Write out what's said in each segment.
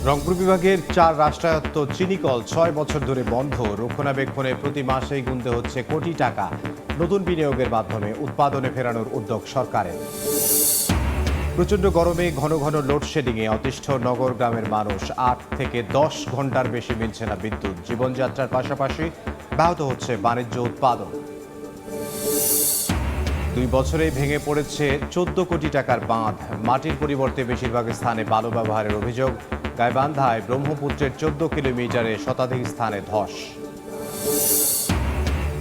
রংপুর বিভাগের 4 রাষ্ট্রায়ত্ত চিনিকল 6 বছর ধরে বন্ধ। রক্ষণাবেক্ষণে প্রতি মাসেই গুনতে হচ্ছে কোটি টাকা। নতুন বিনিয়োগের মাধ্যমে উৎপাদনে ফেরানোর উদ্যোগ সরকারের। প্রচণ্ড গরমে ঘন ঘন লোডশেডিংয়ে অতিষ্ঠ নগর গ্রামের মানুষ। 8 থেকে 10 ঘন্টার বেশি মিলছে না বিদ্যুৎ। জীবনযাত্রার পাশাপাশি ব্যাহত হচ্ছে বাণিজ্য উৎপাদন। 2 বছরেই ভেঙে পড়েছে 14 কোটি টাকার বাঁধ। মাটির পরিবর্তে বেশিরভাগ স্থানে বালু ব্যবহারের অভিযোগ। গাইবান্ধায় ব্রহ্মপুত্রের 14 কিলোমিটারে শতাধিক স্থানে ধস।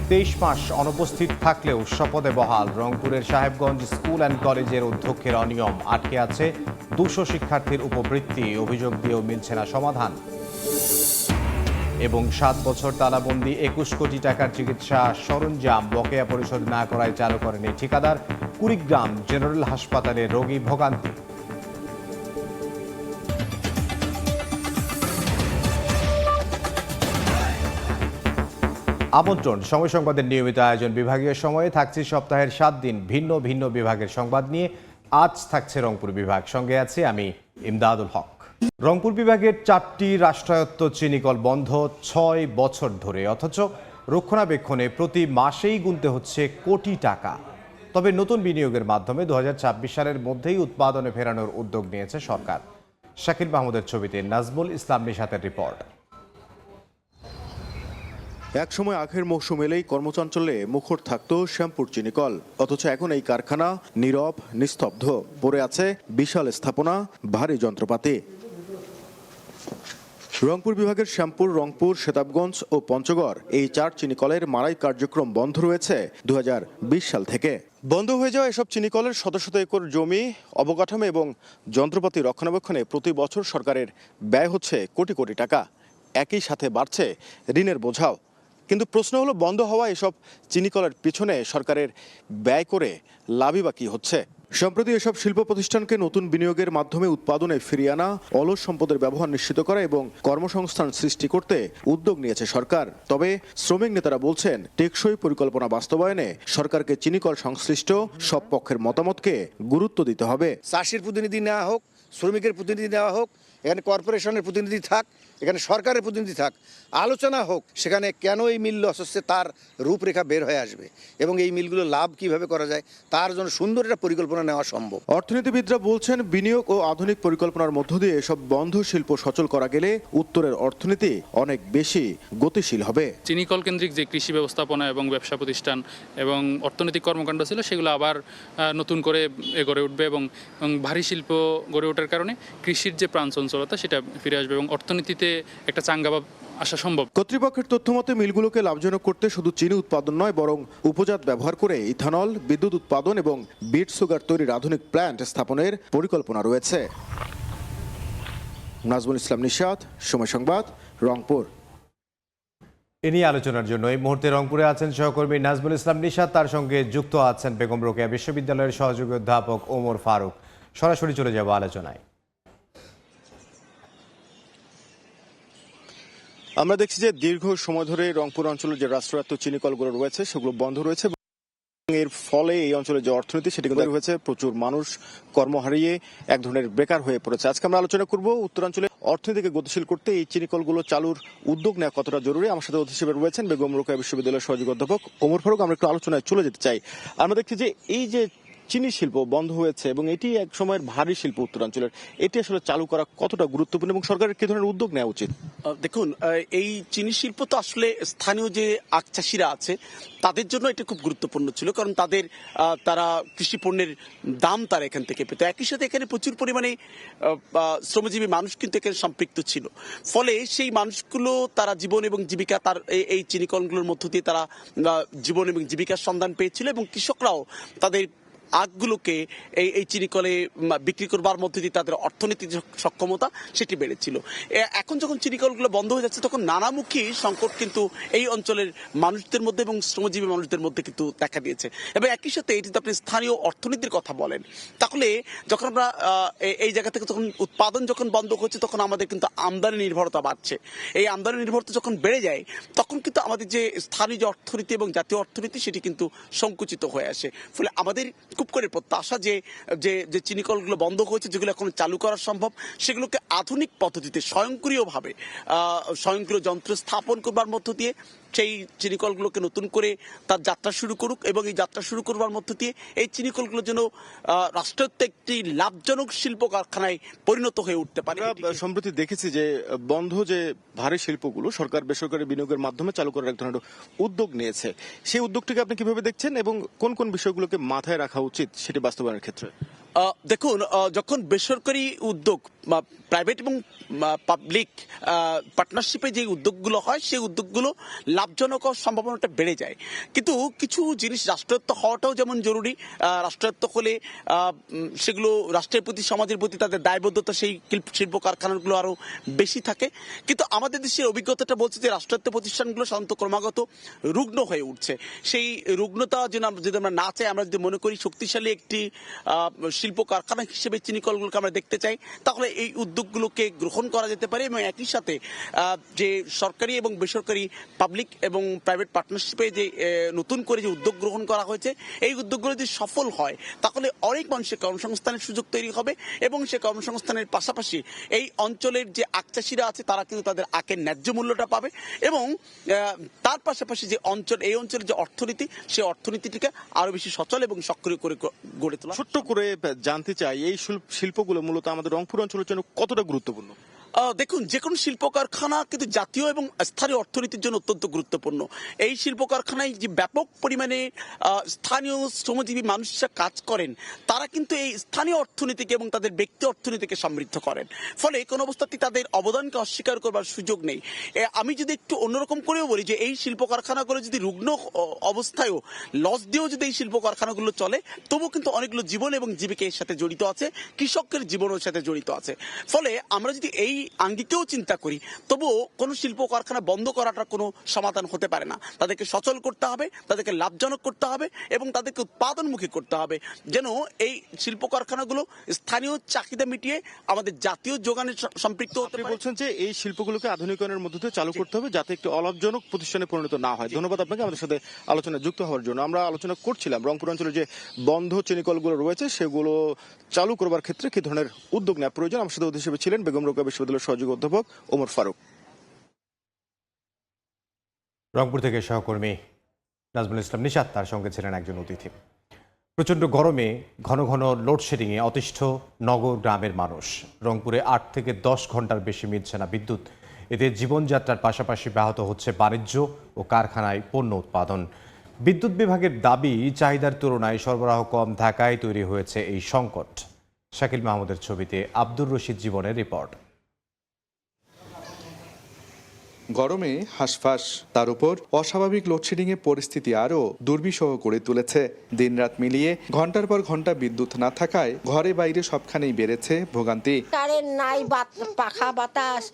23 মাস অনুপস্থিত থাকলেও শপথে বহাল। রংপুরের সাহেবগঞ্জ স্কুল অ্যান্ড কলেজের অধ্যক্ষের অনিয়ম। আটকে আছে 200 শিক্ষার্থীর উপবৃত্তি। অভিযোগ দিয়েও মিলছে না সমাধান। এবং 7 বছর তালাবন্দি 21 কোটি টাকার চিকিৎসা সরঞ্জাম বকেয়া পরিশোধ না করায় চালু করেনি ঠিকাদার। কুড়িগ্রাম জেনারেল হাসপাতালে রোগী ভোগান্তি। আমন্ত্রণ সময় সংবাদের নিয়মিত আয়োজন। বিভাগীয় সময়ে থাকছে সপ্তাহের 7 দিন ভিন্ন ভিন্ন বিভাগের সংবাদ নিয়ে। আজ থাকছে রংপুর বিভাগ, সঙ্গে আছে আমি ইমদাদুল হক। রংপুর বিভাগের 4টি রাষ্ট্রায়ত্ত চিনিকল বন্ধ 6 বছর ধরে, অথচ রক্ষণাবেক্ষণে প্রতি মাসেই গুনতে হচ্ছে কোটি টাকা। তবে নতুন বিনিয়োগের মাধ্যমে 2026 সালের মধ্যেই উৎপাদনে ফেরানোর উদ্যোগ নিয়েছে সরকার। শাকিল মাহমুদের ছবিতে নাজমুল ইসলাম নিশাতের রিপোর্ট। একসময় আখের মৌসুম এলেই কর্মচাঞ্চল্যে মুখর থাকত শ্যামপুর চিনিকল, অথচ এখন এই কারখানা নীরব, নিস্তব্ধ। পড়ে আছে বিশাল স্থাপনা, ভারী যন্ত্রপাতি। রংপুর বিভাগের শ্যামপুর, রংপুর, সেতাবগঞ্জ ও পঞ্চগড় এই 4 চিনিকলের মারাই কার্যক্রম বন্ধ রয়েছে 2020 সাল থেকে। বন্ধ হয়ে যাওয়া এসব চিনিকলের শত শত একর জমি, অবকাঠামো এবং যন্ত্রপাতি রক্ষণাবেক্ষণে প্রতি বছর সরকারের ব্যয় হচ্ছে কোটি কোটি টাকা। একই সাথে বাড়ছে ঋণের বোঝাও। কিন্তু প্রশ্ন হলো, বন্ধ হওয়া এসব চিনিকলের পিছনে সরকারের ব্যয় করে লাভই বা কি হচ্ছে? সম্প্রতি এসব শিল্প প্রতিষ্ঠানকে নতুন বিনিয়োগের মাধ্যমে উৎপাদনে ফিরিয়ে আনা, অলস সম্পদের ব্যবহার নিশ্চিত করা এবং কর্মসংস্থান সৃষ্টি করতে উদ্যোগ নিয়েছে সরকার। তবে শ্রমিক নেতারা বলছেন, টেকসই পরিকল্পনা বাস্তবায়নে সরকারকে চিনিকল সংশ্লিষ্ট সব পক্ষের মতামতকে গুরুত্ব দিতে হবে। চাষির প্রতিনিধি নেওয়া হোক, শ্রমিকের প্রতিনিধি নেওয়া হোক, এখানে কর্পোরেশনের প্রতিনিধি থাক, এখানে সরকারের প্রতিনিধি থাক, আলোচনা হোক সেখানে কেন এই মিল লস হচ্ছে তার রূপরেখা বের হয়ে আসবে এবং এই মিলগুলো লাভ কিভাবে করা যায় তার জন্য সুন্দর একটা পরিকল্পনা নেওয়া সম্ভব। অর্থনীতিবিদরা বলছেন, বিনিয়োগ ও আধুনিক পরিকল্পনার মধ্য দিয়ে এসব বন্ধ শিল্প সচল করা গেলে উত্তরের অর্থনীতি অনেক বেশি গতিশীল হবে। চিনিকল কেন্দ্রিক যে কৃষি ব্যবস্থাপনা এবং ব্যবসা প্রতিষ্ঠান এবং অর্থনৈতিক কর্মকাণ্ড ছিল সেগুলো আবার নতুন করে গড়ে উঠবে এবং ভারী শিল্প গড়ে ওঠার কারণে কৃষির যে প্রাণ চঞ্চলতা সেটা ফিরে আসবে এবং অর্থনীতিতে একটা চাঙ্গা আসা সম্ভব। কর্তৃপক্ষের তথ্যমতে মিলগুলোকে লাভজনক করতে শুধু চিনি উৎপাদন নয়, বরং উপজাত ব্যবহার করে ইথানল, বিদ্যুৎ উৎপাদন এবং বিট সুগার তৈরির আধুনিক প্ল্যান্ট স্থাপনের পরিকল্পনা রয়েছে। নাজমুল ইসলাম নিশাত, সময় সংবাদ, রংপুর। এ নিয়ে আলোচনার জন্য এই মুহূর্তে রংপুরে আছেন সহকর্মী নাজমুল ইসলাম নিশাত, তার সঙ্গে যুক্ত আছেন বেগম রোকেয়া বিশ্ববিদ্যালয়ের সহযোগী অধ্যাপক ওমর ফারুক। সরাসরি চলে যাব আলোচনায়। আমরা দেখছি যে দীর্ঘ সময় ধরে রংপুর অঞ্চলের যে রাষ্ট্রায়ত্ত চিনিকলগুলো রয়েছে সেগুলো বন্ধ রয়েছে। এর ফলে এই অঞ্চলের যে অর্থনীতি সেটি কিন্তু হয়েছে, প্রচুর মানুষ কর্ম হারিয়ে এক ধরনের বেকার হয়ে পড়েছে। আজকে আমরা আলোচনা করব উত্তরাঞ্চলে অর্থনীতিকে গতিশীল করতে এই চিনিকলগুলো চালুর উদ্যোগ নেওয়া কতটা জরুরি। আমার সাথে অতিথি হিসেবে রয়েছেন বেগম রোকেয়া বিশ্ববিদ্যালয়ের সহযোগী অধ্যাপক ওমর ফারুক। আমরা একটু আলোচনায় চলে যেতে চাই। আমরা দেখছি যে এই যে চিনি শিল্প বন্ধ হয়েছে এবং এটি এক সময়ের ভারী শিল্প উত্তরাঞ্চলের, এটি আসলে চালু করা কতটা গুরুত্বপূর্ণ এবং সরকারের কি ধরনের উদ্যোগ নেওয়া উচিত? দেখুন, এই চিনি শিল্প তো আসলে স্থানীয় যে আখ চাষিরা আছে তাদের জন্য এটা খুব গুরুত্বপূর্ণ ছিল, কারণ তারা কৃষি পণ্যের দাম তারা এখান থেকে পেত। একই সাথে এখানে প্রচুর পরিমাণে শ্রমজীবী মানুষ কিন্তু এখানে সম্পৃক্ত ছিল। ফলে সেই মানুষগুলো তারা জীবন এবং জীবিকা এই চিনিকলগুলোর মধ্য দিয়ে তারা জীবন এবং জীবিকার সন্ধান পেয়েছিল এবং কৃষকরাও তাদের আখগুলোকে এই চিনিকলে বিক্রি করবার মধ্যে দিয়ে তাদের অর্থনৈতিক সক্ষমতা সেটি বেড়েছিল। এখন যখন চিনিকলগুলো বন্ধ হয়ে যাচ্ছে তখন নানামুখী সংকট কিন্তু এই অঞ্চলের মানুষদের মধ্যে এবং শ্রমজীবী মানুষদের মধ্যে কিন্তু দেখা দিয়েছে। এবং একই সাথে এটি আপনি স্থানীয় অর্থনীতির কথা বলেন, তাহলে যখন আমরা এই জায়গা থেকে যখন উৎপাদন যখন বন্ধ হচ্ছে তখন আমাদের কিন্তু আমদানি নির্ভরতা বাড়ছে। এই আমদানি নির্ভরতা যখন বেড়ে যায় তখন কিন্তু আমাদের যে স্থানীয় যে অর্থনীতি এবং জাতীয় অর্থনীতি সেটি কিন্তু সংকুচিত হয়ে আসে। ফলে আমাদের খুব করে প্রত্যাশা যে যে যে চিনি কলগুলো বন্ধ হয়েছে, যেগুলো এখন চালু করা সম্ভব, সেগুলোকে আধুনিক পদ্ধতিতে স্বয়ংক্রিয়ভাবে স্বয়ংক্রিয় যন্ত্র স্থাপন করবার মধ্য দিয়ে সেই চিনিকলগুলোকে নতুন করে তার যাত্রা শুরু করুক, এবং এই যাত্রা শুরু করবার মধ্য দিয়ে এই চিনিকলগুলো যেন রাষ্ট্রায়ত্ত একটি লাভজনক শিল্প কারখানায় পরিণত হয়ে উঠতে পারে। আমরা সম্প্রতি দেখেছি যে বন্ধ যে ভারী শিল্পগুলো সরকার বেসরকারি বিনিয়োগের মাধ্যমে চালু করার এক ধরনের উদ্যোগ নিয়েছে, সেই উদ্যোগটিকে আপনি কিভাবে দেখছেন এবং কোন কোন বিষয়গুলোকে মাথায় রাখা উচিত সেটি বাস্তবায়নের ক্ষেত্রে? দেখুন, যখন বেসরকারি উদ্যোগ বা প্রাইভেট এবং পাবলিক পার্টনারশিপে যে উদ্যোগগুলো হয়, সেই উদ্যোগগুলো লাভজনক হওয়ার সম্ভাবনাটা বেড়ে যায়। কিন্তু কিছু জিনিস রাষ্ট্রায়ত্ত হওয়াটাও যেমন জরুরি, রাষ্ট্রায়ত্ত হলে সেগুলো রাষ্ট্রের প্রতি, সমাজের প্রতি তাদের দায়বদ্ধতা সেই শিল্প কারখানাগুলো আরও বেশি থাকে। কিন্তু আমাদের দেশের অভিজ্ঞতাটা বলছে যে রাষ্ট্রায়ত্ত প্রতিষ্ঠানগুলো সাধারণত ক্রমাগত রুগ্ন হয়ে উঠছে। সেই রুগ্নতা যদি আমরা না চাই, আমরা যদি মনে করি শক্তিশালী একটি শিল্প কারখানা হিসেবে চিনিকলগুলোকে আমরা দেখতে চাই, তাহলে এই উদ্যোগগুলোকে গ্রহণ করা যেতে পারে। এবং একই সাথে যে সরকারি এবং বেসরকারি, পাবলিক এবং প্রাইভেট পার্টনারশিপে যে নতুন করে যে উদ্যোগ গ্রহণ করা হয়েছে, এই উদ্যোগগুলো যদি সফল হয় তাহলে অনেক মানুষের কর্মসংস্থানের সুযোগ তৈরি হবে, এবং সে কর্মসংস্থানের পাশাপাশি এই অঞ্চলের যে আখ চাষিরা আছে তারা কিন্তু তাদের আখের ন্যায্য মূল্যটা পাবে, এবং তার পাশাপাশি যে এই অঞ্চলের যে অর্থনীতি, সেই অর্থনীতিটিকে আরো বেশি সচল এবং সক্রিয় করে গড়ে তোলা। ছোট্ট করে জানতে চাই, এই শিল্পগুলো মূলত আমাদের রংপুর অঞ্চলের জন্য কতটা গুরুত্বপূর্ণ? দেখুন, যে কোনো শিল্প কারখানা কিন্তু জাতীয় এবং স্থানীয় অর্থনীতির জন্য অত্যন্ত গুরুত্বপূর্ণ। এই শিল্প কারখানায় যে ব্যাপক পরিমাণে স্থানীয় শ্রমজীবী মানুষরা কাজ করেন, তারা কিন্তু এই স্থানীয় অর্থনীতিকে এবং তাদের ব্যক্তি অর্থনীতিকে সমৃদ্ধ করেন। ফলে কোনো অবস্থাতেই তাদের অবদানকে অস্বীকার করবার সুযোগ নেই। আমি যদি একটু অন্যরকম করেও বলি যে এই শিল্প কারখানাগুলো যদি রুগ্ন অবস্থায়ও, লস দিয়েও যদি এই শিল্প কারখানাগুলো চলে, তবুও কিন্তু অনেকগুলো জীবন এবং জীবিকা এর সাথে জড়িত আছে, কৃষকের জীবনের সাথে জড়িত আছে। ফলে আমরা যদি এই আঙ্গিকেও চিন্তা করি, তবুও কোনো শিল্প কারখানা বন্ধ করাটা কোনো সমাধান হতে পারে না। তাদেরকে সচল করতে হবে, তাদেরকে লাভজনক করতে হবে, এবং তাদেরকে উৎপাদনমুখী করতে হবে, যেন এই শিল্প কারখানাগুলো স্থানীয় চাহিদা মিটিয়ে আমাদের জাতীয় যোগানে সম্পৃক্ত হতে পারে। বলছেন যে এই শিল্পগুলোকে আধুনিকরণের মধ্যে দিয়ে চালু করতে হবে যাতে একটি অলাভজনক প্রতিষ্ঠানে পরিণত না হয়। ধন্যবাদ আপনাকে আমাদের সাথে আলোচনায় যুক্ত হওয়ার জন্য। আমরা আলোচনা করছিলাম রংপুর অঞ্চলে যে বন্ধ চিনিকলগুলো রয়েছে সেগুলো চালু করবার ক্ষেত্রে কি ধরনের উদ্যোগ নেওয়া প্রয়োজন। আমার সাথে অতিথি হিসেবে ছিলেন বেগম রোকেয়া বিশ্ববিদ্যালয়ের সহযোগী অধ্যাপক ওমর ফারুক। রংপুর থেকে সহকর্মী নাজমুল ইসলাম নিশাত, তার সঙ্গে ছিলেন একজন অতিথি। প্রচণ্ড গরমে ঘন ঘন লোডশেডিংয়ে অতিষ্ঠ নগর গ্রামের মানুষ। রংপুরে 8 থেকে 10 ঘন্টার বেশি মিলছে না বিদ্যুৎ। এতে জীবনযাত্রার পাশাপাশি ব্যাহত হচ্ছে বাণিজ্য ও কারখানায় পণ্য উৎপাদন। বিদ্যুৎ বিভাগের দাবি, চাহিদার তুলনায় সরবরাহ কম থাকায় তৈরি হয়েছে এই সংকট। শাকিল মাহমুদের ছবিতে আব্দুর রশিদ জীবনের রিপোর্ট। গরমে হাঁসফাঁস, তার উপর অস্বাভাবিক লোডশেডিংয়ে পরিস্থিতি আরও দুর্বিষহ করে তুলেছে। দিনরাত মিলিয়ে ঘন্টার পর ঘন্টা বিদ্যুৎ না থাকায় ঘরে বাইরে সবখানেই বেড়েছে ভোগান্তি। কারেন্ট নাই, পাখা বাতাস,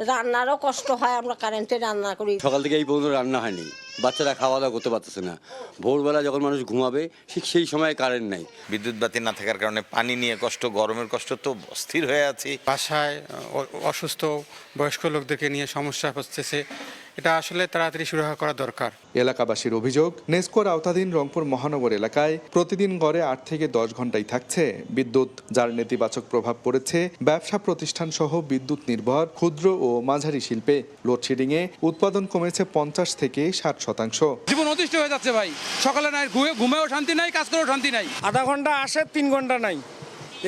রান্নারও কষ্ট হয়। আমরা কারেন্টে রান্না করি। সকাল থেকে এই পর্যন্ত রান্না হয়নি, বাচ্চারা খাওয়া দাওয়া করতে পারতেছে না। ভোরবেলা যখন মানুষ ঘুমাবে ঠিক সেই সময় কারেন্ট নাই। বিদ্যুৎ বাতি না থাকার কারণে পানি নিয়ে কষ্ট, গরমের কষ্ট, তো অস্থির হয়ে আছি। বাসায় অসুস্থ বয়স্ক লোকদেরকে নিয়ে সমস্যা হচ্ছে, এটা আসলে তাড়াতাড়ি শুরু করা দরকার। এলাকাবাসীর অভিযোগ, নেসকোর আওতাধীন রংপুর মহানগর এলাকায় প্রতিদিন গড়ে 8 থেকে 10 ঘন্টাই থাকছে বিদ্যুৎ, যার নেতিবাচক প্রভাব পড়েছে ব্যবসা প্রতিষ্ঠান সহ বিদ্যুৎ নির্ভর ক্ষুদ্র ও মাঝারি শিল্পে। লোডশেডিংয়ে উৎপাদন কমেছে 50 থেকে 60%। জীবন অতিষ্ঠ হয়ে যাচ্ছে ভাই। সকালে নাই, ঘুমেও শান্তি নাই, কাজ করেও শান্তি নাই। আধা ঘন্টা আসে, 3 ঘন্টা নাই।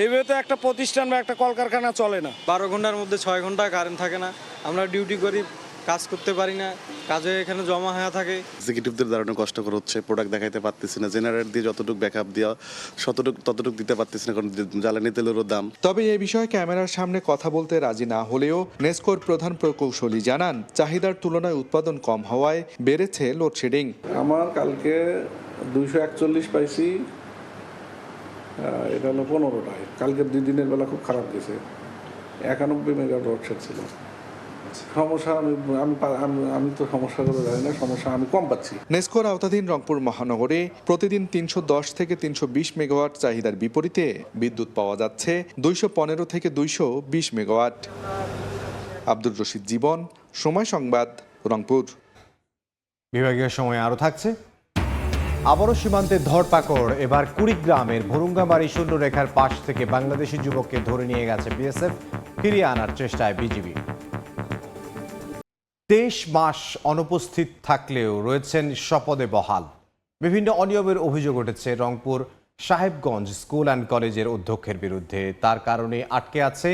এইভাবে তো একটা প্রতিষ্ঠান বা একটা কলকারখানা চলে না। 12 ঘন্টার মধ্যে 6 ঘন্টা কারেন্ট থাকে না। আমরা ডিউটি করি, কাজ করতে পারি না, কাজে এখানে জমা হয়ে থাকে। এক্সিকিউটিভদের দারুণ কষ্টকর হচ্ছে, প্রোডাক্ট দেখাইতে পারতেছি না, জেনারেটর দিয়ে যতটুকু ব্যাকআপ দেওয়া ততটুকু দিতে পারতেছি না, কারণ জ্বালানি তেলেরও দাম। তবে এই বিষয়ে ক্যামেরার সামনে কথা বলতে রাজি না হলেও নেসকোর প্রধান প্রকৌশলী জানান, চাহিদার তুলনায় উৎপাদন কম হওয়ায় বেড়েছে লোডশেডিং। আমার কালকে 241 পাইছি, এটা হলো 15টায়। কালকে 2 দিনের বেলা খুব খারাপ গেছে, 91 মেগা লোডশেড ছিল। সমস্যা আমি তো সমস্যাগুলো জানি না, সমস্যা আমি কম পাচ্ছি। নেসকোর আওতাধীন রংপুর মহানগরে প্রতিদিন 310 থেকে 320 মেগাওয়াট চাহিদার বিপরীতে বিদ্যুৎ পাওয়া যাচ্ছে 215 থেকে 220 মেগাওয়াট। আব্দুর রশিদ জীবন, সময় সংবাদ, রংপুর। বিভাগীয় সময় আরও থাকছে। আবারও সীমান্তে ধরপাকড়, এবার কুড়িগ্রামের ভুরুঙ্গামারি শূন্যরেখার পাশ থেকে বাংলাদেশি যুবককে ধরে নিয়ে গেছে বিএসএফ, ফিরিয়ে আনার চেষ্টায় বিজিবি। 23 মাস অনুপস্থিত থাকলেও রয়েছেন শপথে বহাল। বিভিন্ন অনিয়মের অভিযোগ উঠেছে রংপুর সাহেবগঞ্জ স্কুল অ্যান্ড কলেজের অধ্যক্ষের বিরুদ্ধে। তার কারণে আটকে আছে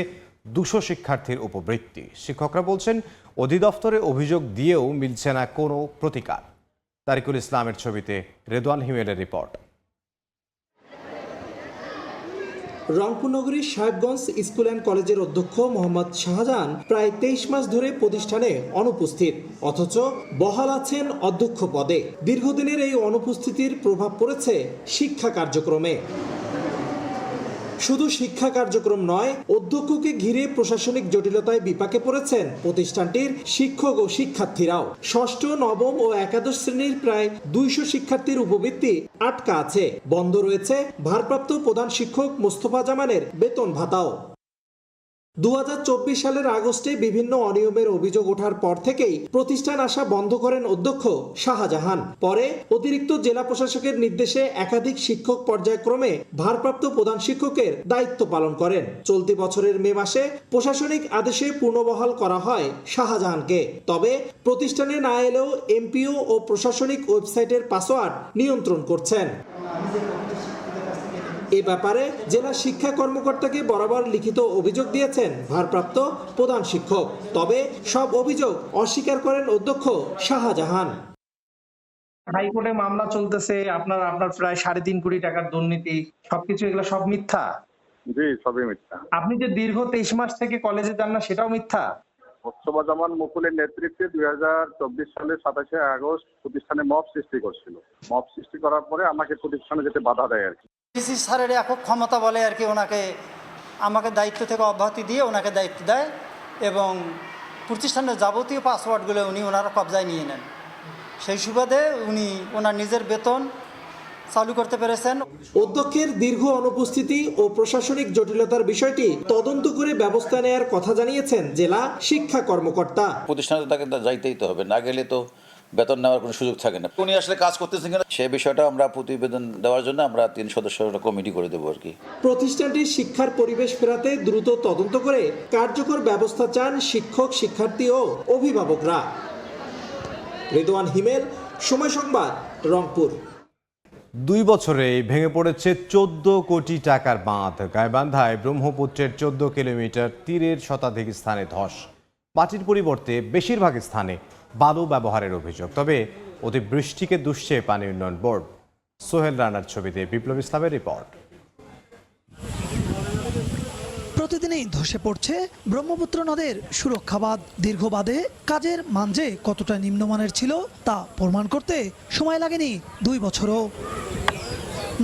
200 শিক্ষার্থীর উপবৃত্তি। শিক্ষকরা বলছেন অধিদপ্তরে অভিযোগ দিয়েও মিলছে না কোনো প্রতিকার। তারিকুল ইসলামের ছবিতে রেদওয়ান হিমেলের রিপোর্ট। রংপুর নগরীর সাহেবগঞ্জ স্কুল অ্যান্ড কলেজের অধ্যক্ষ মোহাম্মদ শাহজাহান প্রায় 23 মাস ধরে প্রতিষ্ঠানে অনুপস্থিত, অথচ বহাল আছেন অধ্যক্ষ পদে। দীর্ঘদিনের এই অনুপস্থিতির প্রভাব পড়েছে শিক্ষা কার্যক্রমে। শুধু শিক্ষা কার্যক্রম নয়, অধ্যক্ষকে ঘিরে প্রশাসনিক জটিলতায় বিপাকে পড়েছেন প্রতিষ্ঠানটির শিক্ষক ও শিক্ষার্থীরাও। ষষ্ঠ, নবম ও একাদশ শ্রেণীর প্রায় 200 শিক্ষার্থীর উপবৃত্তি আটকা আছে। বন্ধ রয়েছে ভারপ্রাপ্ত প্রধান শিক্ষক মোস্তফা জামানের বেতন ভাতাও। 2024 সালের আগস্টে বিভিন্ন অনিয়মের অভিযোগ ওঠার পর থেকেই প্রতিষ্ঠান আসা বন্ধ করেন অধ্যক্ষ শাহজাহান। পরে অতিরিক্ত জেলা প্রশাসকের নির্দেশে একাধিক শিক্ষক পর্যায়ক্রমে ভারপ্রাপ্ত প্রধান শিক্ষকের দায়িত্ব পালন করেন। চলতি বছরের মে মাসে প্রশাসনিক আদেশে পুনর্বহাল করা হয় শাহজাহানকে। তবে প্রতিষ্ঠানে না এলেও এমপিও ও প্রশাসনিক ওয়েবসাইটের পাসওয়ার্ড নিয়ন্ত্রণ করছেন। এ ব্যাপারে জেলা শিক্ষা কর্মকর্তাকে বরাবর লিখিত অভিযোগ দিয়েছেন ভারপ্রাপ্ত প্রধান শিক্ষক। তবে সব অভিযোগ অস্বীকার করেন অধ্যক্ষ শাহজাহান। হাইকোর্টে মামলা চলতেছে, আপনার প্রায় 3.5 কোটি টাকার দুর্নীতি, সবকিছু এগুলো সব মিথ্যা? জি, সবই মিথ্যা। আপনি যে দীর্ঘ 23 মাস থেকে কলেজে যান না, সেটাও মিথ্যা? মোস্তফা জামান মুকুলের নেতৃত্বে 2024 সালের 27শে আগস্ট প্রতিষ্ঠানে মব সৃষ্টি করছিল। মব সৃষ্টি করার পরে আমাকে প্রতিষ্ঠানে যেতে বাধা দেয় আর কি। ডিসি স্যারের একক ক্ষমতা বলে আর কি, আমাকে দায়িত্ব থেকে অব্যাহতি দিয়ে ওনাকে দায়িত্ব দেয় এবং প্রতিষ্ঠানের যাবতীয় পাসওয়ার্ডগুলো ওনারা কবজায় নিয়ে নেন। সেই সুবাদে ওনার নিজের বেতন চালু করতে পেরেছেন। অধ্যক্ষের দীর্ঘ অনুপস্থিতি ও প্রশাসনিক জটিলতার বিষয়টি তদন্ত করে ব্যবস্থা নেওয়ার কথা জানিয়েছেন জেলা শিক্ষা কর্মকর্তা। প্রতিষ্ঠানে তাকে যাইতেই তো হবে, না গেলে তো বেতন নেওয়ার কোনো সুযোগ থাকে না। উনি আসলে কাজ করতেছেন কিনা সে বিষয়টা আমরা প্রতিবেদন দেওয়ার জন্য আমরা 3 সদস্যের কমিটি করে দেবো আর কি। প্রতিষ্ঠানটির শিক্ষার পরিবেশ ফেরাতে দ্রুত তদন্ত করে কার্যকর ব্যবস্থা চান শিক্ষক, শিক্ষার্থী ও অভিভাবকরা। রেদওয়ান হিমেল, সময় সংবাদ, রংপুর। 2 বছরে ভেঙে পড়েছে 14 কোটি টাকার বাঁধ। গাইবান্ধায় ব্রহ্মপুত্রের 14 কিলোমিটার তীরের শতাধিক স্থানে ধস। মাটির পরিবর্তে বেশিরভাগ স্থানে বালু ব্যবহারের অভিযোগ। তবে অতিবৃষ্টিকে দুষছে পানি উন্নয়ন বোর্ড। সোহেল রানার ছবিতে বিপ্লব ইসলামের রিপোর্ট। প্রতিদিনই ধসে পড়ছে ব্রহ্মপুত্র নদের সুরক্ষা বাঁধ। দীর্ঘ বাঁধে কাজের মান যে কতটা নিম্নমানের ছিল তা প্রমাণ করতে সময় লাগেনি 2 বছরও।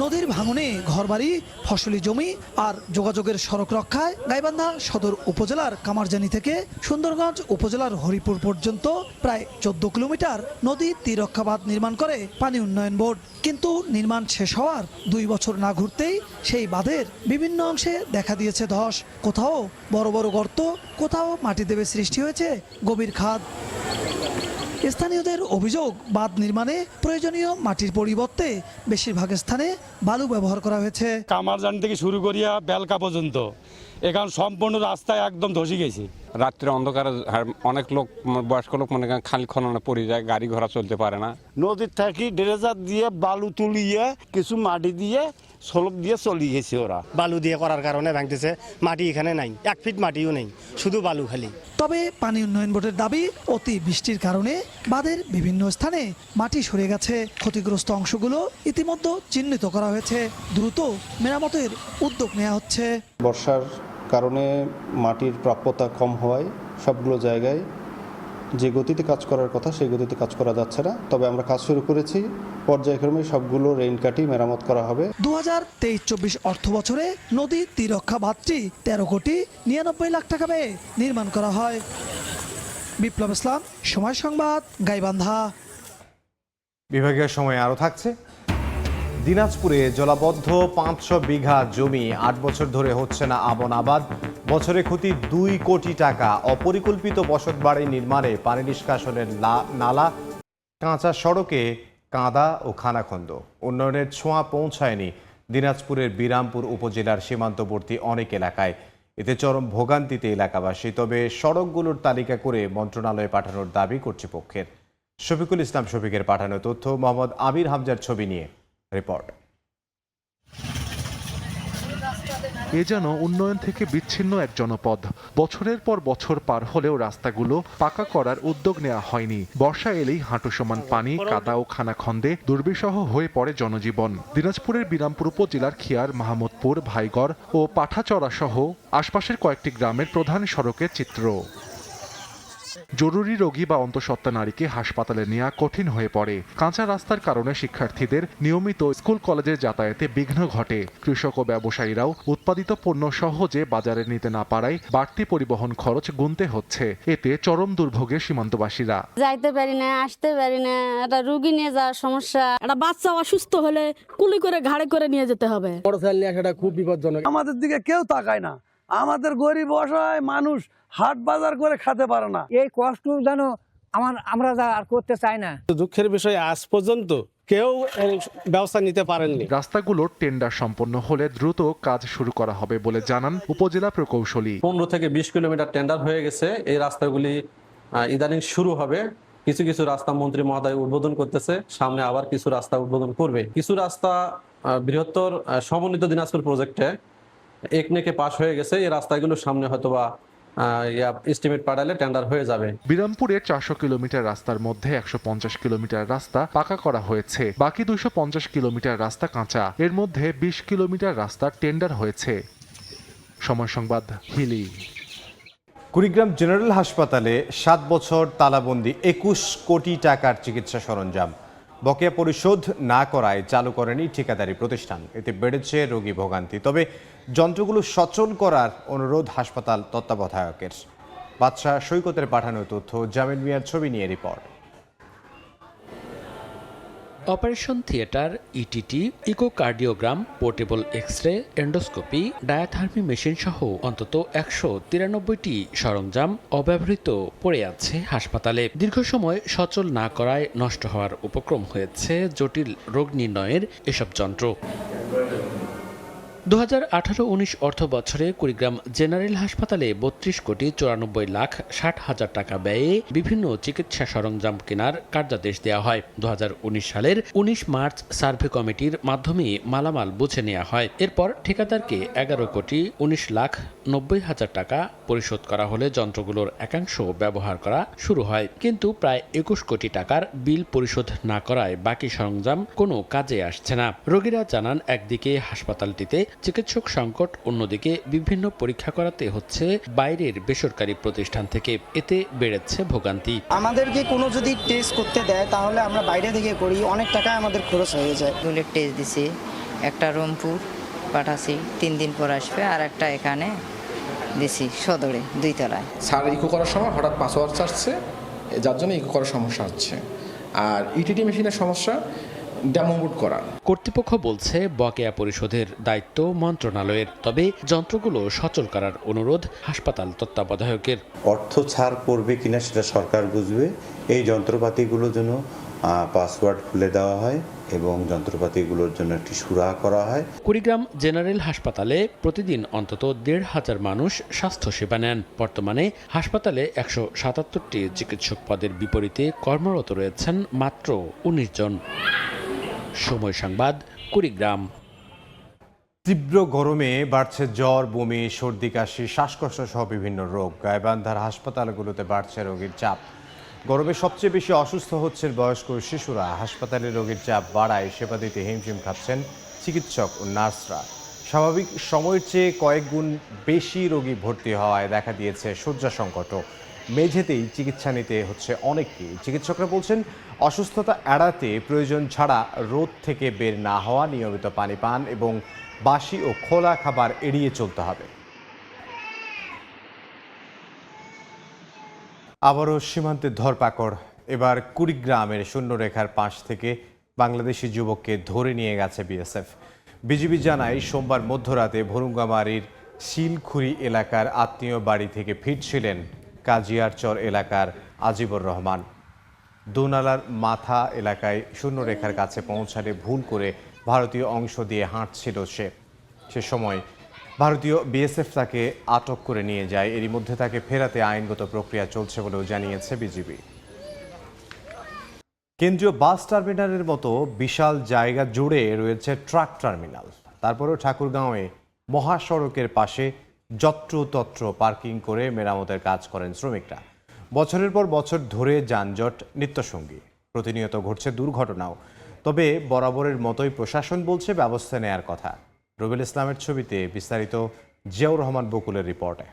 নদীর ভাঙনে ঘরবাড়ি, ফসলি জমি আর যোগাযোগের সড়ক রক্ষায় গাইবান্ধা সদর উপজেলার কামারজানি থেকে সুন্দরগঞ্জ উপজেলার হরিপুর পর্যন্ত প্রায় 14 কিলোমিটার নদী তীররক্ষা বাঁধ নির্মাণ করে পানি উন্নয়ন বোর্ড। কিন্তু নির্মাণ শেষ হওয়ার 2 বছর না ঘুরতেই সেই বাঁধের বিভিন্ন অংশে দেখা দিয়েছে ধস। কোথাও বড় বড় গর্ত, কোথাও মাটি দেবে সৃষ্টি হয়েছে গভীর খাদ। স্থানীয়দের অভিযোগ, বাঁধ নির্মাণে প্রয়োজনীয় মাটির পরিবর্তে বেশিরভাগ স্থানে বালু ব্যবহার করা হয়েছে। কামারজানি থেকে শুরু করিয়া বেলকা পর্যন্ত এখন সম্পূর্ণ রাস্তায় একদম ধসে গেছে। রাত্রে অন্ধকারে অনেক লোক, বয়স্ক লোক মনে করেন খালি খননে পড়ে যায়, গাড়ি ঘোড়া চলতে পারে না। নদীর থেকে ড্রেজার দিয়ে বালু তুলিয়ে কিছু মাটি দিয়ে সলপ দিয়ে চলে গেছে ওরা। বালু দিয়ে করার কারণে ভাঙতেছে, মাটি এখানে নাই, 1 ফিট মাটিও নেই, শুধু বালু খালি। তবে পানি উন্নয়ন বোর্ডের দাবি, অতি বৃষ্টির কারণে বাঁধের বিভিন্ন স্থানে মাটি সরে গেছে। ক্ষতিগ্রস্ত অংশগুলো ইতিমধ্যে চিহ্নিত করা হয়েছে। দ্রুত মেরামতের উদ্যোগ নেওয়া হচ্ছে। বর্ষার কারণে মাটির প্রাপ্যতা কম হওয়ায় সবগুলো জায়গায় যে গতিতে কাজ করার কথা সেই গতিতে কাজ করা যাচ্ছে না। তবে আমরা কাজ শুরু করেছি, পর্যায়ক্রমে সবগুলো রেইন কাটি মেরামত করা হবে। 2023-24 অর্থ বছরে নদী তীররক্ষা বাঁধটি 13 কোটি 99 লাখ টাকা ব্যয়ে নির্মাণ করা হয়। বিপ্লব ইসলাম, সময় সংবাদ, গাইবান্ধা। বিভাগীয় সময় আরও থাকছে। দিনাজপুরে জলাবদ্ধ 500 বিঘা জমি 8 বছর ধরে হচ্ছে না আমন আবাদ। বছরে ক্ষতি 2 কোটি টাকা। অপরিকল্পিত বসতবাড়ি নির্মাণে পানি নিষ্কাশনের নালা, কাঁচা সড়কে কাঁদা ও খানাখন্দ। উন্নয়নের ছোঁয়া পৌঁছায়নি দিনাজপুরের বিরামপুর উপজেলার সীমান্তবর্তী অনেক এলাকায়। এতে চরম ভোগান্তিতে এলাকাবাসী। তবে সড়কগুলোর তালিকা করে মন্ত্রণালয়ে পাঠানোর দাবি কর্তৃপক্ষের। শফিকুল ইসলাম শফিকের পাঠানো তথ্য, মোহাম্মদ আমির হামজার ছবি নিয়ে রিপোর্ট। এ যেন উন্নয়ন থেকে বিচ্ছিন্ন এক জনপদ। বছরের পর বছর পার হলেও রাস্তাগুলো পাকা করার উদ্যোগ নেওয়া হয়নি। বর্ষা এলেই হাঁটু সমান পানি, কাদা ও খানাখন্দে দুর্বিষহ হয়ে পড়ে জনজীবন। দিনাজপুরের বিরামপুর উপজেলার খিয়ার, মাহমুদপুর, ভাইগড় ও পাঠাচড়া সহ আশপাশের কয়েকটি গ্রামের প্রধান সড়কের চিত্র। জরুরি রোগী বা অন্তঃসত্ত্বা নারীকে হাসপাতালে নেওয়া কঠিন হয়ে পড়ে। কাঁচা রাস্তার কারণে শিক্ষার্থীদের নিয়মিত স্কুল কলেজের যাতায়াতে বিঘ্ন ঘটে। কৃষক ও ব্যবসায়ীরাও উৎপাদিত পণ্য সহজে বাজারে নিতে না পারায় বাড়তি পরিবহন খরচ গুনতে হচ্ছে। এতে চরম দুর্ভোগে সীমান্তবাসীরা। যাইতে পারি না, আসতে পারি না, একটা রুগী নিয়ে যাওয়ার সমস্যা, একটা বাচ্চা অসুস্থ হলে কুলি করে ঘাড়ে করে নিয়ে যেতে হবে। মোটরসাইকেল নিয়ে আসাটা খুব বিপজ্জনক। আমাদের দিকে কেউ তাকায় না। আমাদের গরিব অসহায় মানুষ হাট বাজার করে খেতে পারে না। এই কষ্ট যেন আমরা আর করতে চাই না। দুঃখের বিষয়, আজ পর্যন্ত কেউ ব্যবস্থা নিতে পারেননি। রাস্তাগুলোর টেন্ডার সম্পন্ন হলে দ্রুত কাজ শুরু করা হবে বলে জানান উপজেলা প্রকৌশলী। 15 থেকে 20 কিলোমিটার টেন্ডার হয়ে গেছে। এই রাস্তাগুলি ইদানিং শুরু হবে। কিছু কিছু রাস্তা মন্ত্রী মহোদয় উদ্বোধন করতেছে, সামনে আবার কিছু রাস্তা উদ্বোধন করবে। কিছু রাস্তা বৃহত্তর সমন্বিত দিনাজপুর প্রজেক্টে একনেকে পাস হয়ে গেছে। এই রাস্তাগুলোর সামনে হয়তোবা এস্টিমেট পাঠালে টেন্ডার হয়ে যাবে। বিরামপুরে 400 কিলোমিটার রাস্তার মধ্যে 150 কিলোমিটার রাস্তা পাকা করা হয়েছে। বাকি 250 কিলোমিটার রাস্তা কাঁচা। এর মধ্যে 20 কিলোমিটার রাস্তা টেন্ডার হয়েছে। সময় সংবাদ, হিলি। কুড়িগ্রাম জেনারেল হাসপাতালে 7 বছর তালাবন্দি 21 কোটি টাকার চিকিৎসা সরঞ্জাম বকেয়া পরিশোধ না করায় চালু করেনি ঠিকাদারি প্রতিষ্ঠান। এতে বেড়েছে রোগী ভোগান্তি। তবে যন্ত্রগুলো সচল করার অনুরোধ হাসপাতাল তত্ত্বাবধায়কের। বাদশাহ সৈকতের পাঠানো তথ্য, জামিল মিয়ার ছবি নিয়ে report. Operation theatre, ETT, echocardiogram, portable X ray, endoscopy, diathermy machine সহ অন্তত 193টি সরঞ্জাম অব্যবহৃত পড়ে আছে হাসপাতালে। দীর্ঘ সময় সচল না করায় নষ্ট হওয়ার উপক্রম হয়েছে জটিল রোগ নির্ণয়ের এসব যন্ত্র। 2018-19 অর্থ বছরে কুড়িগ্রাম জেনারেল হাসপাতালে 32 কোটি 94 লাখ 60 হাজার টাকা ব্যয়ে বিভিন্ন চিকিৎসা সরঞ্জাম কেনার কার্যাদেশ দেওয়া হয়। 2019 সালের 19 মার্চ সার্ভে কমিটির মাধ্যমে মালামাল বুঝে নেওয়া হয়। এরপর ঠিকাদারকে 11 কোটি 19 লাখ 90 হাজার টাকা পরিশোধ করা হলে যন্ত্রগুলোর একাংশ ব্যবহার করা শুরু হয়। কিন্তু প্রায় 21 কোটি টাকার বিল পরিশোধ না করায় বাকি সরঞ্জাম কোনো কাজে আসছে না। রোগীরা জানান, একদিকে হাসপাতালটিতে চিকিৎসক সংকট, অন্যদিকে বিভিন্ন পরীক্ষা করাতে হচ্ছে বাইরের বেসরকারি প্রতিষ্ঠান থেকে। এতে বেড়েছে ভোগান্তি। আমাদেরকে কোনো যদি টেস্ট করতে দেয় তাহলে আমরা বাইরে থেকে করি, অনেক টাকা আমাদের খরচ হয়ে যায়। বুলেট টেস্ট দিছি, একটা রংপুর পাঠাছি, 3 দিন পর আসবে, আর একটা এখানে দিছি সদরে 2 তলায়। স্যার ইকো করার সময় হঠাৎ পাসওয়ার্ড চাচ্ছে, যার জন্য ইকো করার সমস্যা হচ্ছে। আর ইটিটি মেশিনের সমস্যা ডেমোবুট করা। কর্তৃপক্ষ বলছে বকেয়া পরিশোধের দায়িত্ব মন্ত্রণালয়ের, তবে যন্ত্রগুলো সচল করার অনুরোধ হাসপাতাল তত্ত্বাবধায়কের। অর্থ ছাড় করবে কিনা সেটা সরকার বুঝবে। এই যন্ত্রপাতিগুলোর জন্য পাসওয়ার্ড খুলে দেওয়া হয় এবং যন্ত্রপাতিগুলোর জন্য একটি সুরাহা করা হয়। কুড়িগ্রাম জেনারেল হাসপাতালে প্রতিদিন অন্তত 1,500 মানুষ স্বাস্থ্যসেবা নেন। বর্তমানে হাসপাতালে 177টি চিকিৎসক পদের বিপরীতে কর্মরত রয়েছেন মাত্র 19 জন। সময় সংবাদ, কুড়িগ্রাম। তীব্র গরমে বাড়ছে জ্বর, বমি, সর্দি, কাশি, শ্বাসকষ্ট সহ বিভিন্ন রোগ। গাইবান্ধার হাসপাতালগুলোতে বাড়ছে রোগীর চাপ। গরমে সবচেয়ে বেশি অসুস্থ হচ্ছেন বয়স্ক শিশুরা। হাসপাতালে রোগীর চাপ বাড়ায় সেবা দিতে হিমশিম খাচ্ছেন চিকিৎসক ও নার্সরা। স্বাভাবিক সময়ের চেয়ে কয়েক গুণ বেশি রোগী ভর্তি হওয়ায় দেখা দিয়েছে শয্যা সংকটও। মেঝেতেই চিকিৎসা নিতে হচ্ছে অনেককেই। চিকিৎসকরা বলছেন, অসুস্থতা এড়াতে প্রয়োজন ছাড়া রোদ থেকে বের না হওয়া, নিয়মিত পানি পান এবং বাসি ও খোলা খাবার এড়িয়ে চলতে হবে। আবারও সীমান্তের ধরপাকড়। এবার কুড়িগ্রামের শূন্যরেখার পাশ থেকে বাংলাদেশি যুবককে ধরে নিয়ে গেছে বিএসএফ। বিজিবি জানায়, সোমবার মধ্যরাতে ভুরুঙ্গামারীর শিলখুরি এলাকার আত্মীয় বাড়ি থেকে ফিরছিলেন কাজিয়ারচর এলাকার আজিবুর রহমান। দোনালার মাথা এলাকায় শূন্যরেখার কাছে পৌঁছালে ভুল করে ভারতীয় অংশ দিয়ে হাঁটছিল সে সময় ভারতীয় বিএসএফ তাকে আটক করে নিয়ে যায়। এরই মধ্যে তাকে ফেরাতে আইনগত প্রক্রিয়া চলছে বলেও জানিয়েছে বিজিবি। কেন্দ্রীয় বাস টার্মিনালের মতো বিশাল জায়গা জুড়ে রয়েছে ট্রাক টার্মিনাল। তারপরেও ঠাকুরগাঁওয়ে মহাসড়কের পাশে যত্রতত্র পার্কিং করে মেরামতের কাজ করেন শ্রমিকরা। বছরের পর বছর ধরে যানজট নিত্যসঙ্গী, প্রতিনিয়ত ঘটছে দুর্ঘটনাও। তবে বরাবরের মতোই প্রশাসন বলছে ব্যবস্থা নেয়ার কথা। রবিউল ইসলামের ছবিতে বিস্তারিত জিয়াউর রহমান বকুলের রিপোর্টে।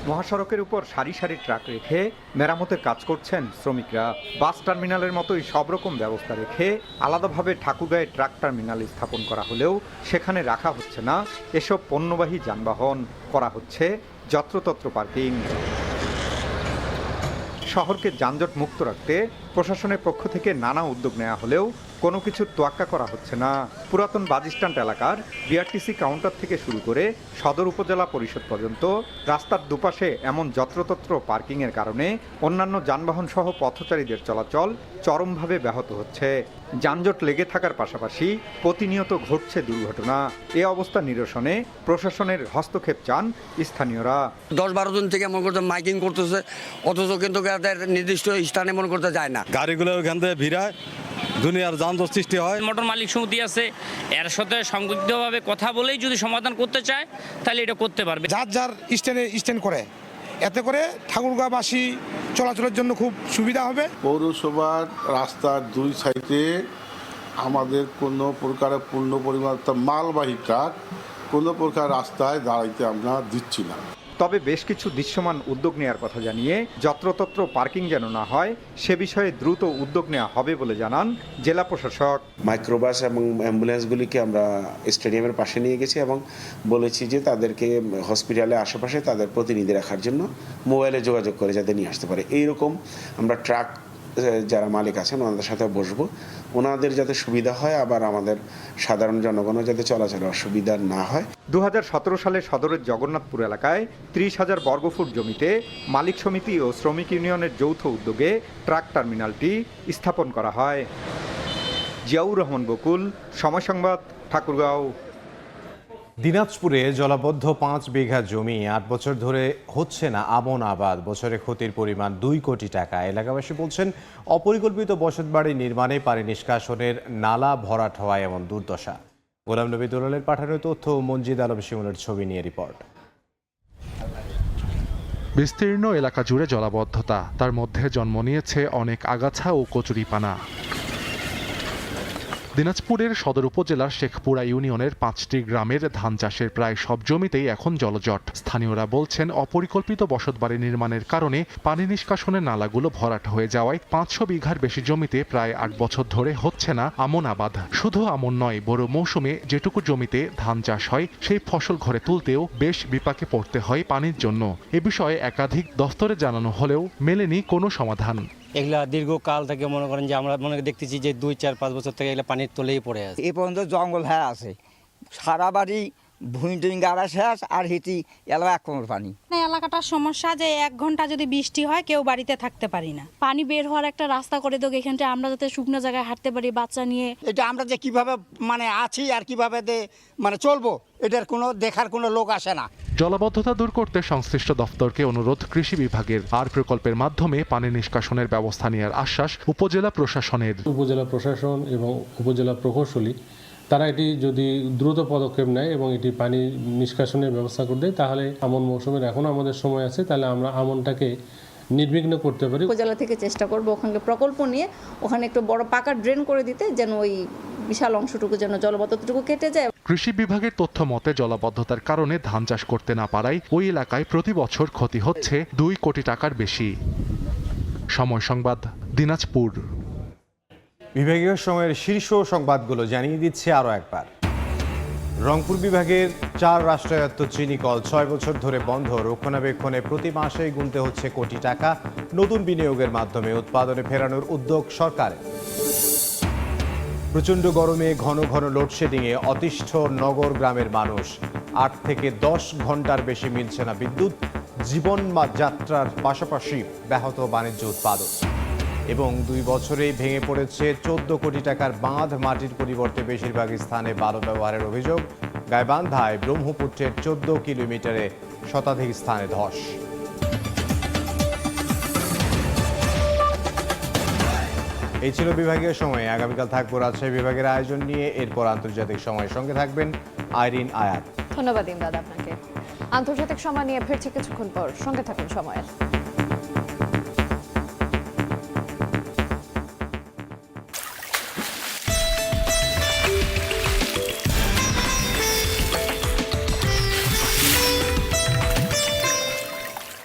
মহাসড়কের উপর সারি সারি ট্রাক রেখে মেরামতের কাজ করছেন শ্রমিকরা। বাস টার্মিনালের মতোই সব রকম ব্যবস্থা রেখে আলাদাভাবে ঠাকুরগাঁয়ে ট্রাক টার্মিনাল স্থাপন করা হলেও সেখানে রাখা হচ্ছে না এসব পণ্যবাহী যানবাহন, করা হচ্ছে যত্রতত্র পার্কিং। শহরকে যানজট মুক্ত রাখতে প্রশাসনের পক্ষ থেকে নানা উদ্যোগ নেওয়া হলেও কোনো কিছুর তোয়াক্কা করা হচ্ছে না। পুরাতন বাসস্ট্যান্ড এলাকার বিআরটিসি কাউন্টার থেকে শুরু করে সদর উপজেলা পরিষদ পর্যন্ত রাস্তার দুপাশে এমন যত্রতত্র পার্কিংয়ের কারণে অন্যান্য যানবাহন সহ পথচারীদের চলাচল চরমভাবে ব্যাহত হচ্ছে। যানজট লেগে থাকার পাশাপাশি প্রতিনিয়ত ঘটছে দুর্ঘটনা। এ অবস্থা নিরসনে প্রশাসনের হস্তক্ষেপ চান স্থানীয়রা। 10-12 জন থেকে মনে করতে মাইকিং করতেছে, অথচ কিন্তু নির্দিষ্ট স্থানে মনে করতে যায় না। গাড়িগুলো ওখান থেকে ভিড়ায়, দুনিয়ার যানজট সৃষ্টি হয়। মোটর মালিক সমিতি আছে, এর সাথে সংযুক্তভাবে কথা বলেই যদি সমাধান করতে চায় তাহলে এটা করতে পারবে। যার যার স্ট্যান্ড করে, এতে করে ঠাকুরগাঁওবাসী চলাচলের জন্য খুব সুবিধা হবে। পৌরসভার রাস্তার দুই সাইডে আমাদের কোনো প্রকারের পূর্ণ পরিমাণ মালবাহী ট্রাক কোনো প্রকার রাস্তায় দাঁড়াইতে আমরা দিচ্ছি না। তবে বেশ কিছু দৃশ্যমান উদ্যোগ নেওয়ার কথা জানিয়ে যত্রতত্র পার্কিং যেন না হয় সে বিষয়ে দ্রুত উদ্যোগ নেওয়া হবে বলে জানান জেলা প্রশাসক। মাইক্রোবাস এবং অ্যাম্বুলেন্সগুলিকে আমরা স্টেডিয়ামের পাশে নিয়ে গেছি এবং বলেছি যে তাদেরকে হসপিটালের আশেপাশে তাদের প্রতিনিধি রাখার জন্য মোবাইলে যোগাযোগ করে যাতে নিয়ে আসতে পারে। এইরকম আমরা ট্রাক যারা মালিক আছেন ওনাদের সাথে বসবো, ওনাদের যাতে সুবিধা হয়, আবার আমাদের সাধারণ জনগণও যাতে চলাচলে অসুবিধা না হয়। 2017 সালে সদরের জগন্নাথপুর এলাকায় 30,000 বর্গফুট জমিতে মালিক সমিতি ও শ্রমিক ইউনিয়নের যৌথ উদ্যোগে ট্রাক টার্মিনালটি স্থাপন করা হয়। জিয়াউর রহমান বকুল, সময় সংবাদ, ঠাকুরগাঁও। দিনাজপুরে জলাবদ্ধ 5 বিঘা জমি 8 বছর ধরে হচ্ছে না আমন আবাদ। বছরে ক্ষতির পরিমাণ 2 কোটি টাকা। এলাকাবাসী বলছেন অপরিকল্পিত বসতবাড়ি নির্মাণে পানি নিষ্কাশনের নালা ভরাট হওয়ায় এমন দুর্দশা। গোলাম নবী দুলালের পাঠানো তথ্য, মঞ্জিদ আলম শিমুলের ছবি নিয়ে রিপোর্ট। বিস্তীর্ণ এলাকা জুড়ে জলাবদ্ধতা, তার মধ্যে জন্ম নিয়েছে অনেক আগাছা ও কচুরিপানা। দিনাজপুরের সদর উপজেলার শেখপুরা ইউনিয়নের 5টি গ্রামের ধান চাষের প্রায় সব জমিতেই এখন জলজট। স্থানীয়রা বলছেন অপরিকল্পিত বসতবাড়ি নির্মাণের কারণে পানি নিষ্কাশনের নালাগুলো ভরাট হয়ে যাওয়ায় 500 বিঘার বেশি জমিতে প্রায় 8 বছর ধরে হচ্ছে না আমন আবাদ। শুধু আমন নয়, বড় মৌসুমে যেটুকু জমিতে ধান চাষ হয় সেই ফসল ঘরে তুলতেও বেশ বিপাকে পড়তে হয় পানির জন্য। এ বিষয়ে একাধিক দফতরে জানানো হলেও মেলেনি কোনো সমাধান। এগুলা দীর্ঘকাল থেকে মনে করেন যে আমরা দেখতেছি যে 2-4-5 বছর থেকে এগুলা পানির তলেই পড়ে আছে। এই পর্যন্ত জঙ্গল হয়ে আছে, সারা বাড়ি ভুঁই টুই গাড়া শেষ, আর হিটি এলাকা 1 কোমর পানি। এলাকাটার সমস্যা যে 1 ঘন্টা যদি বৃষ্টি হয় কেউ বাড়িতে থাকতে পারি না। পানি বের হওয়ার একটা রাস্তা করে দেখ, এখানটা আমরা যাতে শুকনো জায়গায় হাঁটতে পারি বাচ্চা নিয়ে। এটা আমরা যে কিভাবে আছি আর কিভাবে চলবো, এটার কোনো দেখার কোনো লোক আসে না। জলাবদ্ধতা দূর করতে সংশ্লিষ্ট দফতরকে অনুরোধ কৃষি বিভাগের। আর প্রকল্পের মাধ্যমে পানি নিষ্কাশনের ব্যবস্থা নেওয়ার আশ্বাস উপজেলা প্রশাসনের। উপজেলা প্রশাসন এবং উপজেলা প্রকৌশলী তারা এটি যদি দ্রুত পদক্ষেপ নেয় এবং এটি পানি নিষ্কাশনের ব্যবস্থা করে দেয়, তাহলে আমন মৌসুমের এখনও আমাদের সময় আছে, তাহলে আমরা আমনটাকে নির্বিঘ্ন করতে পারি। উপজেলা থেকে চেষ্টা করবো ওখানে প্রকল্প নিয়ে ওখানে একটু বড় পাকা ড্রেন করে দিতে, যেন ওই বিশাল অংশটুকু যেন জলবদ্ধতাটুকু কেটে যায়। কৃষি বিভাগের তথ্য মতে জলাবদ্ধতার কারণে ধান চাষ করতে না পারায় ওই এলাকায় প্রতি বছর ক্ষতি হচ্ছে 2 কোটি টাকার বেশি। সময় সংবাদ, দিনাজপুর। বিভাগীয় সময়ের শীর্ষ সংবাদগুলো জানিয়ে দিচ্ছে আরও একবার। রংপুর বিভাগের 4 রাষ্ট্রায়ত্ত চিনি কল 6 বছর ধরে বন্ধ। রক্ষণাবেক্ষণে প্রতি মাসেই গুনতে হচ্ছে কোটি টাকা। নতুন বিনিয়োগের মাধ্যমে উৎপাদনে ফেরানোর উদ্যোগ সরকারের। প্রচণ্ড গরমে ঘন ঘন লোডশেডিংয়ে অতিষ্ঠ নগর গ্রামের মানুষ। 8 থেকে 10 ঘন্টার বেশি মিলছে না বিদ্যুৎ। জীবন যাত্রার পাশাপাশি ব্যাহত বাণিজ্য উৎপাদন। এবং 2 বছরেই ভেঙে পড়েছে 14 কোটি টাকার বাঁধ। মাটির পরিবর্তে বেশিরভাগ স্থানে বালু ব্যবহারের অভিযোগ। গাইবান্ধায় ব্রহ্মপুত্রের 14 কিলোমিটারে শতাধিক স্থানে ধস। এই ছিল বিভাগীয় সময়। আগামীকাল থাকবো রাজশাহী বিভাগের আয়োজন নিয়ে, এরপর আন্তর্জাতিক সময়ের সঙ্গে থাকবেন আইরিন আয়াত। ধন্যবাদ ইমদাদ আপনাকে। আন্তর্জাতিক সময় নিয়ে ফিরছে কিছুক্ষণ পর, সঙ্গে থাকুন সময়ের।